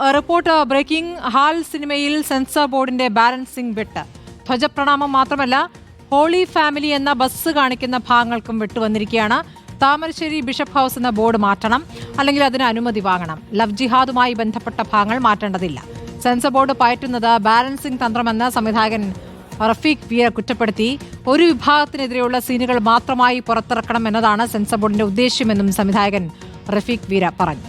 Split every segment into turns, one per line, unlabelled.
Report breaking ഹാൽ സിനിമയിൽ sensor ബോർഡിന്റെ balancing വെട്ട്. ധ്വജപ്രണാമം മാത്രമല്ല, ഹോളി ഫാമിലി എന്ന ബസ് കാണിക്കുന്ന ഭാഗങ്ങൾക്കും വിട്ടുവന്നിരിക്കുകയാണ്. താമരശ്ശേരി ബിഷപ്പ് ഹൗസ് എന്ന ബോർഡ് മാറ്റണം, അല്ലെങ്കിൽ അതിന് അനുമതി വാങ്ങണം. ലവ് ജിഹാദുമായി ബന്ധപ്പെട്ട ഭാഗങ്ങൾ മാറ്റേണ്ടതില്ല. സെൻസർ ബോർഡ് പയറ്റുന്നത് ബാലൻസിംഗ് തന്ത്രമെന്ന് സംവിധായകൻ റഫീഖ് വീര കുറ്റപ്പെടുത്തി. ഒരു വിഭാഗത്തിനെതിരെയുള്ള സീനുകൾ മാത്രമായി പുറത്തിറക്കണം എന്നതാണ് സെൻസർ ബോർഡിന്റെ ഉദ്ദേശ്യമെന്നും സംവിധായകൻ റഫീഖ് വീര പറഞ്ഞു.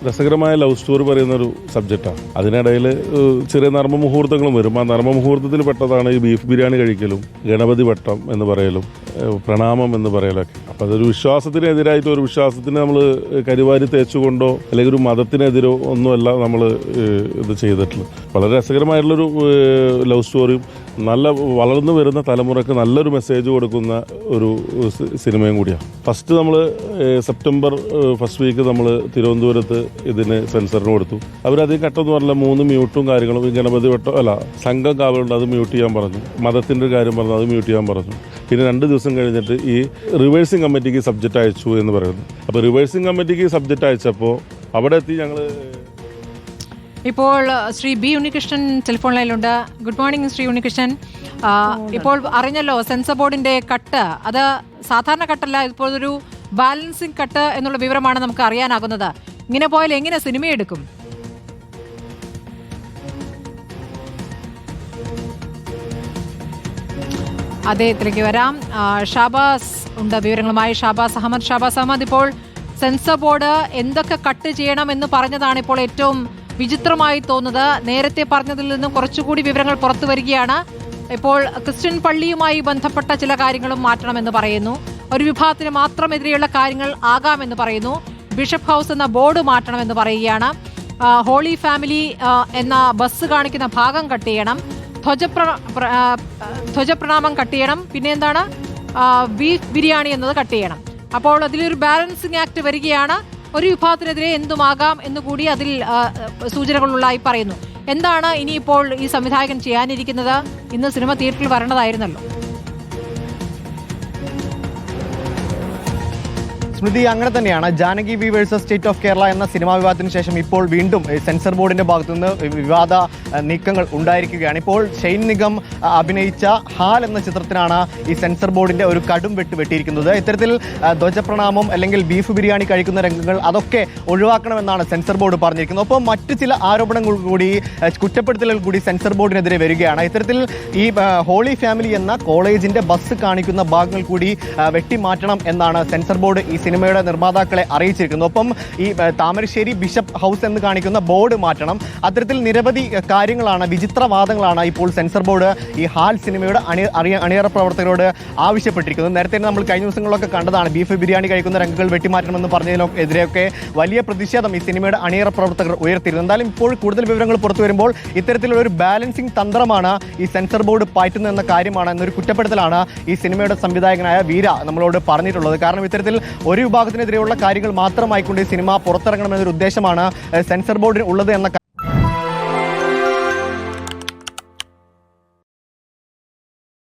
രസകരമായ ലവ് സ്റ്റോറി പറയുന്ന ഒരു സബ്ജക്റ്റാണ്. അതിനിടയിൽ ചെറിയ നർമ്മമുഹൂർത്തങ്ങളും വരും. ആ നർമ്മമുഹൂർത്തത്തിൽ പെട്ടതാണ് ഈ ബീഫ് ബിരിയാണി കഴിക്കലും ഗണപതി വട്ടം എന്ന് പറയലും പ്രണാമം എന്ന് പറയലൊക്കെ. അപ്പം അതൊരു വിശ്വാസത്തിനെതിരായിട്ട് ഒരു വിശ്വാസത്തിന് നമ്മൾ കരിവാരി തേച്ചുകൊണ്ടോ അല്ലെങ്കിൽ ഒരു മതത്തിനെതിരോ ഒന്നുമല്ല നമ്മൾ ഇത് ചെയ്തിട്ടുള്ളത്. വളരെ രസകരമായിട്ടുള്ളൊരു ലവ് സ്റ്റോറിയും നല്ല വളർന്നു വരുന്ന തലമുറയ്ക്ക് നല്ലൊരു മെസ്സേജ് കൊടുക്കുന്ന ഒരു സിനിമയും കൂടിയാണ്. ഫസ്റ്റ് നമ്മൾ സെപ്റ്റംബർ ഫസ്റ്റ് വീക്ക് നമ്മൾ തിരുവനന്തപുരത്ത് ഇതിന് സെൻസറിന് കൊടുത്തു. അവരധികം കട്ടെന്ന് പറഞ്ഞാൽ 3 മ്യൂട്ടും കാര്യങ്ങളും ഈ ഗണപതി വട്ടം സംഘം കാവലുണ്ട്, അത് മ്യൂട്ട് ചെയ്യാൻ പറഞ്ഞു. മതത്തിൻ്റെ കാര്യം പറഞ്ഞു, അത് മ്യൂട്ട് ചെയ്യാൻ പറഞ്ഞു. പിന്നെ 2 ദിവസം കഴിഞ്ഞിട്ട് ഈ റിവേഴ്സിംഗ് കമ്മിറ്റിക്ക് സബ്ജക്റ്റ് അയച്ചു എന്ന് പറയുന്നു. അപ്പോൾ റിവേഴ്സിംഗ് കമ്മിറ്റിക്ക് സബ്ജക്റ്റ് അയച്ചപ്പോൾ അവിടെ എത്തി ഞങ്ങൾ.
ഇപ്പോൾ ശ്രീ ബി ഉണ്ണികൃഷ്ണൻ ടെലിഫോൺ ലൈനിലുണ്ട്. Good morning Shri Unnikrishnan. ഇപ്പോൾ അറിഞ്ഞല്ലോ സെൻസർ ബോർഡിന്റെ കട്ട് അത് സാധാരണ കട്ടല്ല, ഇപ്പോൾ ഒരു ബാലൻസിംഗ് കട്ട് എന്നുള്ള വിവരമാണ് നമുക്ക് അറിയാനാകുന്നത്. ഇങ്ങനെ പോയാൽ എങ്ങനെ സിനിമ എടുക്കും? അദ്ദേഹത്തിലേക്ക് വരാം. ഷാബാസ് ഉണ്ട് വിവരങ്ങളുമായി. ഷാബാസ് അഹമ്മദ്, ഇപ്പോൾ സെൻസർ ബോർഡ് എന്തൊക്കെ കട്ട് ചെയ്യണം എന്ന് പറഞ്ഞതാണ് ഇപ്പോൾ ഏറ്റവും വിചിത്രമായി തോന്നുന്നത്. നേരത്തെ പറഞ്ഞതിൽ നിന്നും കുറച്ചുകൂടി വിവരങ്ങൾ പുറത്തു വരികയാണ്. ഇപ്പോൾ ക്രിസ്ത്യൻ പള്ളിയുമായി ബന്ധപ്പെട്ട ചില കാര്യങ്ങളും മാറ്റണമെന്ന് പറയുന്നു. ഒരു വിഭാഗത്തിന് മാത്രം എതിരെയുള്ള കാര്യങ്ങൾ ആകാമെന്ന് പറയുന്നു. ബിഷപ്പ് ഹൗസ് എന്ന ബോർഡ് മാറ്റണമെന്ന് പറയുകയാണ്. ഹോളി ഫാമിലി എന്ന ബസ് കാണിക്കുന്ന ഭാഗം കട്ട് ചെയ്യണം. ധ്വജപ്രണാമം കട്ട് ചെയ്യണം. പിന്നെ എന്താണ്, ബീഫ് ബിരിയാണി എന്നത് കട്ട് ചെയ്യണം. അപ്പോൾ അതിലൊരു ബാലൻസിംഗ് ആക്ട് വരികയാണ്. ഒരു വിഭാഗത്തിനെതിരെ എന്തുമാകാം എന്നുകൂടി അതിൽ സൂചനകളുള്ളതായി പറയുന്നു. എന്താണ് ഇനിയിപ്പോൾ ഈ സംവിധായകൻ ചെയ്യാനിരിക്കുന്നത്? ഇന്ന് സിനിമ തിയേറ്ററിൽ വരേണ്ടതായിരുന്നല്ലോ.
സ്മൃതി, അങ്ങനെ തന്നെയാണ്. Janaki V versus State of Kerala എന്ന സിനിമാ വിവാദത്തിന് ശേഷം ഇപ്പോൾ വീണ്ടും സെൻസർ ബോർഡിന്റെ ഭാഗത്തു നിന്ന് വിവാദ നീക്കങ്ങൾ ഉണ്ടായിരിക്കുകയാണ്. ഇപ്പോൾ ഷെയ്ൻ നിഗം അഭിനയിച്ച ഹാൽ എന്ന ചിത്രത്തിനാണ് ഈ സെൻസർ ബോർഡിന്റെ ഒരു കടും വെട്ടിയിരിക്കുന്നത്. ഇത്തരത്തിൽ ധ്വജപ്രണാമം അല്ലെങ്കിൽ ബീഫ് ബിരിയാണി കഴിക്കുന്ന രംഗങ്ങൾ അതൊക്കെ ഒഴിവാക്കണമെന്നാണ് സെൻസർ ബോർഡ് പറഞ്ഞിരിക്കുന്നത്. ഒപ്പം മറ്റു ചില ആരോപണങ്ങൾ കൂടി, കുറ്റപ്പെടുത്തലുകൾ കൂടി സെൻസർ ബോർഡിനെതിരെ വരികയാണ്. ഇത്തരത്തിൽ ഈ ഹോളി ഫാമിലി എന്ന കോളേജിന്റെ ബസ് കാണിക്കുന്ന ഭാഗങ്ങൾ കൂടി വെട്ടിമാറ്റണം എന്നാണ് സെൻസർ ബോർഡ് ഈ സിനിമയുടെ നിർമ്മാതാക്കളെ അറിയിച്ചിരിക്കുന്നു. ഒപ്പം ഈ താമരശ്ശേരി ബിഷപ്പ് ഹൗസ് എന്ന് കാണിക്കുന്ന ബോർഡ് മാറ്റണം. അത്തരത്തിൽ നിരവധി കാര്യങ്ങളാണ്, വിചിത്രവാദങ്ങളാണ് ഇപ്പോൾ സെൻസർ ബോർഡ് ഈ ഹാൽ സിനിമയുടെ അണിയറ പ്രവർത്തകരോട് ആവശ്യപ്പെട്ടിരിക്കുന്നത്. നേരത്തെ നമ്മൾ കഴിഞ്ഞ ദിവസങ്ങളിലൊക്കെ കണ്ടതാണ്, ബീഫ് ബിരിയാണി കഴിക്കുന്ന രംഗങ്ങൾ വെട്ടിമാറ്റണമെന്ന് പറഞ്ഞതിനെതിരെയൊക്കെ വലിയ പ്രതിഷേധം ഈ സിനിമയുടെ അണിയറ പ്രവർത്തകർ ഉയർത്തിയിരുന്നു. എന്തായാലും ഇപ്പോൾ കൂടുതൽ വിവരങ്ങൾ പുറത്തു വരുമ്പോൾ ഇത്തരത്തിലുള്ള ഒരു ബാലൻസിംഗ് തന്ത്രമാണ് ഈ സെൻസർ ബോർഡ് പാറ്റുന്നതെന്ന കാര്യമാണ് എന്നൊരു കുറ്റപ്പെടുത്തലാണ് ഈ സിനിമയുടെ സംവിധായകനായ വീര നമ്മളോട് പറഞ്ഞിട്ടുള്ളത്. കാരണം ഇത്തരത്തിൽ ഒരു വിഭാഗത്തിനെതിരെയുള്ള കാര്യങ്ങൾ മാത്രമായിക്കൊണ്ട് ഈ സിനിമ പുറത്തിറങ്ങണമെന്നൊരു ഉദ്ദേശമാണ് സെൻസർ ബോർഡിന് ഉള്ളത് എന്ന